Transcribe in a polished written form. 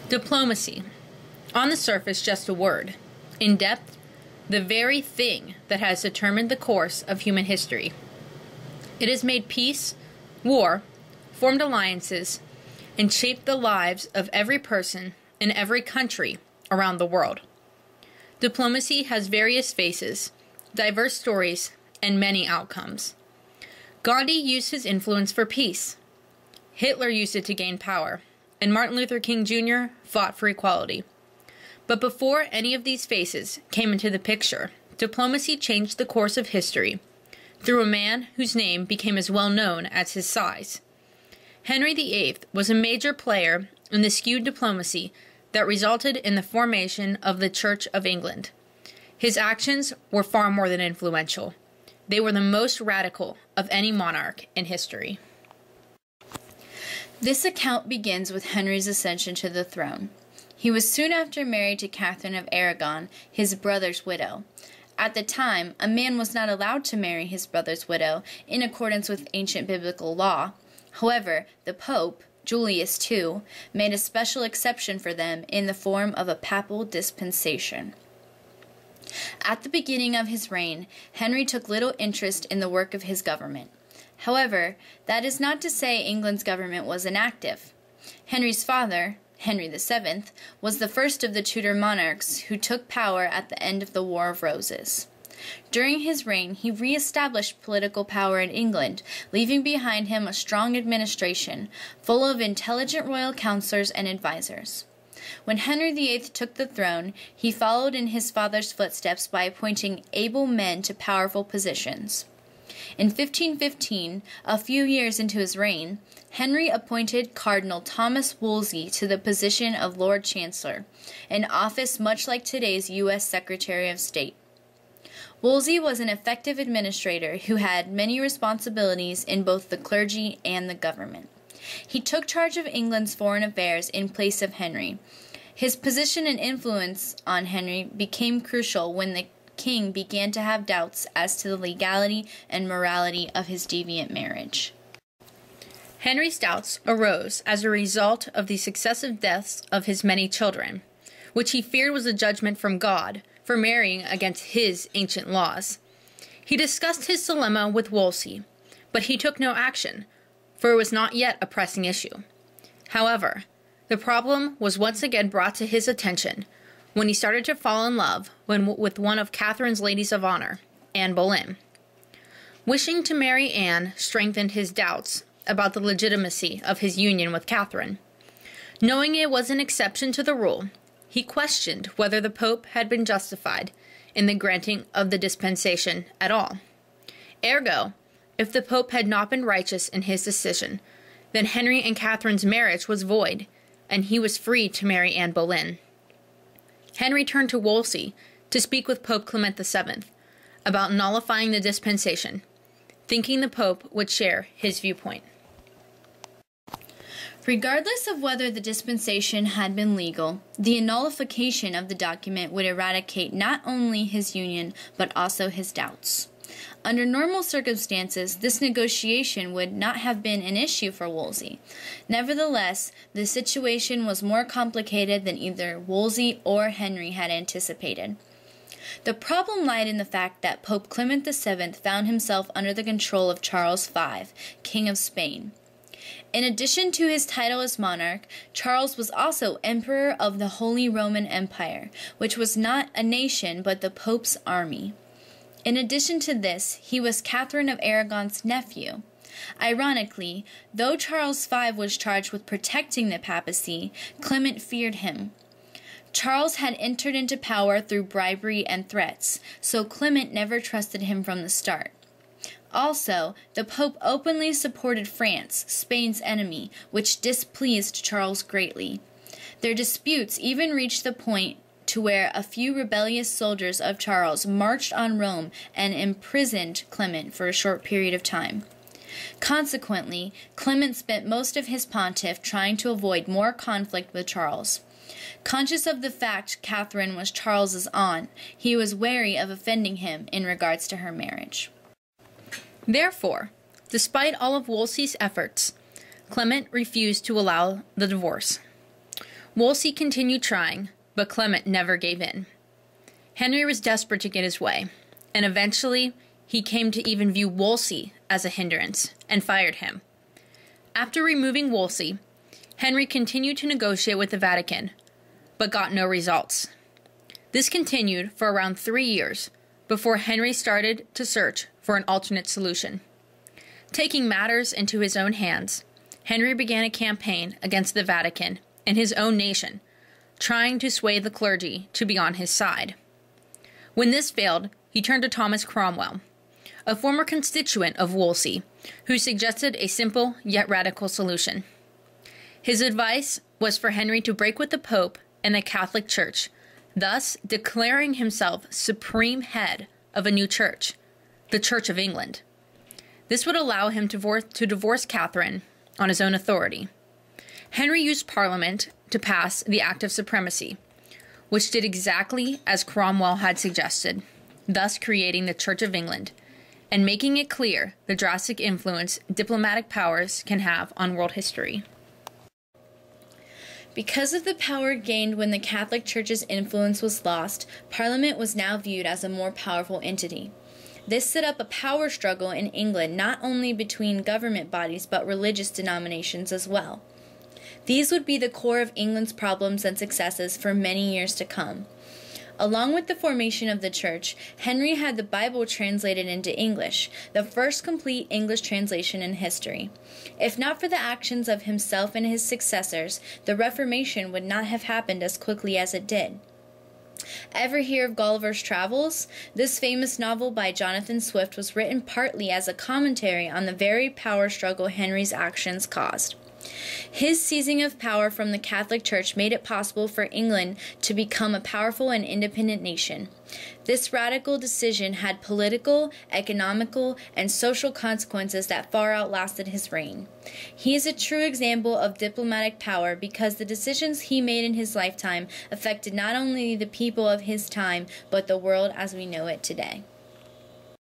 Diplomacy. On the surface, just a word. In depth, the very thing that has determined the course of human history. It has made peace, war, formed alliances, and shaped the lives of every person in every country around the world. Diplomacy has various faces, diverse stories, and many outcomes. Gandhi used his influence for peace. Hitler used it to gain power, and Martin Luther King Jr. fought for equality. But before any of these faces came into the picture, diplomacy changed the course of history through a man whose name became as well known as his size. Henry VIII was a major player in the skewed diplomacy that resulted in the formation of the Church of England. His actions were far more than influential. They were the most radical of any monarch in history. This account begins with Henry's ascension to the throne. He was soon after married to Catherine of Aragon, his brother's widow. At the time, a man was not allowed to marry his brother's widow in accordance with ancient biblical law. However, the Pope, Julius II, made a special exception for them in the form of a papal dispensation. At the beginning of his reign, Henry took little interest in the work of his government. However, that is not to say England's government was inactive. Henry's father, Henry VII, was the first of the Tudor monarchs who took power at the end of the War of Roses. During his reign, he re-established political power in England, leaving behind him a strong administration, full of intelligent royal counselors and advisors. When Henry VIII took the throne, he followed in his father's footsteps by appointing able men to powerful positions. In 1515, a few years into his reign, Henry appointed Cardinal Thomas Wolsey to the position of Lord Chancellor, an office much like today's U.S. Secretary of State. Wolsey was an effective administrator who had many responsibilities in both the clergy and the government. He took charge of England's foreign affairs in place of Henry. His position and influence on Henry became crucial when the king began to have doubts as to the legality and morality of his deviant marriage. Henry's doubts arose as a result of the successive deaths of his many children, which he feared was a judgment from God for marrying against his ancient laws. He discussed his dilemma with Wolsey, but he took no action, for it was not yet a pressing issue. However, the problem was once again brought to his attention when he started to fall in love with one of Catherine's ladies of honor, Anne Boleyn. Wishing to marry Anne strengthened his doubts about the legitimacy of his union with Catherine. Knowing it was an exception to the rule, he questioned whether the Pope had been justified in the granting of the dispensation at all. Ergo, if the Pope had not been righteous in his decision, then Henry and Catherine's marriage was void, and he was free to marry Anne Boleyn. Henry turned to Wolsey to speak with Pope Clement VII about nullifying the dispensation, thinking the Pope would share his viewpoint. Regardless of whether the dispensation had been legal, the nullification of the document would eradicate not only his union, but also his doubts. Under normal circumstances, this negotiation would not have been an issue for Wolsey. Nevertheless, the situation was more complicated than either Wolsey or Henry had anticipated. The problem lied in the fact that Pope Clement VII found himself under the control of Charles V, King of Spain. In addition to his title as monarch, Charles was also Emperor of the Holy Roman Empire, which was not a nation but the Pope's army. In addition to this, he was Catherine of Aragon's nephew. Ironically, though Charles V was charged with protecting the papacy, Clement feared him. Charles had entered into power through bribery and threats, so Clement never trusted him from the start. Also, the Pope openly supported France, Spain's enemy, which displeased Charles greatly. Their disputes even reached the point to where a few rebellious soldiers of Charles marched on Rome and imprisoned Clement for a short period of time. Consequently, Clement spent most of his pontiff trying to avoid more conflict with Charles. Conscious of the fact Catherine was Charles's aunt, he was wary of offending him in regards to her marriage. Therefore, despite all of Wolsey's efforts, Clement refused to allow the divorce. Wolsey continued trying, but Clement never gave in. Henry was desperate to get his way, and eventually he came to even view Wolsey as a hindrance and fired him. After removing Wolsey, Henry continued to negotiate with the Vatican, but got no results. This continued for around 3 years before Henry started to search for an alternate solution. Taking matters into his own hands, Henry began a campaign against the Vatican and his own nation, trying to sway the clergy to be on his side. When this failed, he turned to Thomas Cromwell, a former constituent of Wolsey, who suggested a simple yet radical solution. His advice was for Henry to break with the Pope and the Catholic Church, thus declaring himself supreme head of a new church, the Church of England. This would allow him to divorce Catherine on his own authority. Henry used Parliament to pass the Act of Supremacy, which did exactly as Cromwell had suggested, thus creating the Church of England, and making it clear the drastic influence diplomatic powers can have on world history. Because of the power gained when the Catholic Church's influence was lost, Parliament was now viewed as a more powerful entity. This set up a power struggle in England not only between government bodies but religious denominations as well. These would be the core of England's problems and successes for many years to come. Along with the formation of the church, Henry had the Bible translated into English, the first complete English translation in history. If not for the actions of himself and his successors, the Reformation would not have happened as quickly as it did. Ever hear of Gulliver's Travels? This famous novel by Jonathan Swift was written partly as a commentary on the very power struggle Henry's actions caused. His seizing of power from the Catholic Church made it possible for England to become a powerful and independent nation. This radical decision had political, economical, and social consequences that far outlasted his reign. He is a true example of diplomatic power because the decisions he made in his lifetime affected not only the people of his time, but the world as we know it today.